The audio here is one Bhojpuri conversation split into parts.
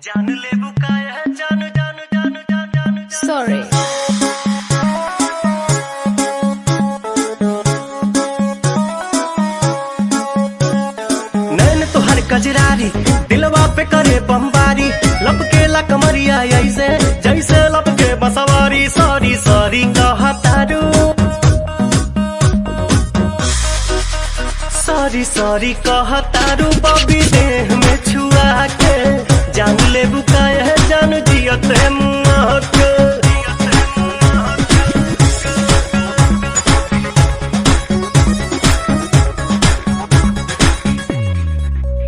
जान ले बुकाया है जानू जानू जानू जानू जानू Sorry. नैन तोहर कजरारी दिलवा पे करे बमबारी लपकेला कमरिया ऐसे जैसे लपके बसवारी सॉरी सॉरी कहतारू सॉरी सॉरी कहतारू बबी देह में छुआ के जान ले बुकाया है जानू जियत है मुआ के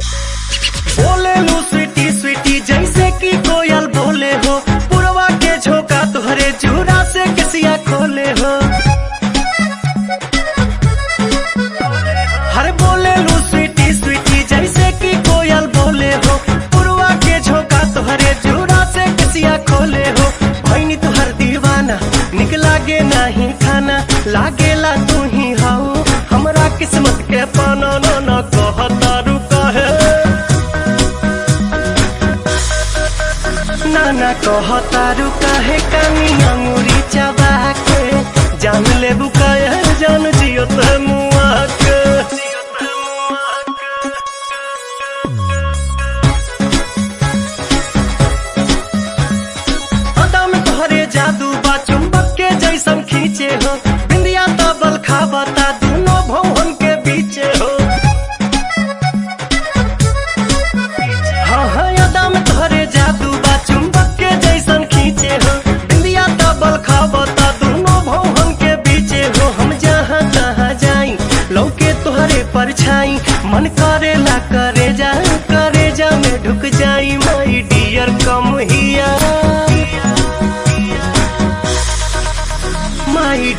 बोले लू स्वीटी स्वीटी जैसे कि कोयल बोले हो पुरवा के झोंका तुहरे चूड़ा से किसिया खोले हो हर बोले लू स्वीटी स्वीटी जैसे कि कोयल बोले हो पुरवा के झोंका तुहरे चूड़ा से किसिया खोले हो भैनी तुहर दीवाना निक लागे नहीं खाना लागेला तू ही हाउ हमरा किस्मत के पाना ना कहतारू कहे नाना कहतारू काहे कानी अंगूरी चबा के जान ले बुकाया जान जियो ते मुआ के अदा में तोहरे जादू बा चुंबक के जैसन खींचे हो बिंदिया तबल खाबता दोनों भवन के बीचे हो हाँ हाँ अदा में तोहरे जादू बा चुंबक के जैसन खींचे हो बिंदिया तबल खाबता दोनों भवन के बीचे हो हम जहाँ तहाँ जाई लौके तोहरे परछाई मन करेला करे जा में ढुक जाई माई डियर कम हिया माई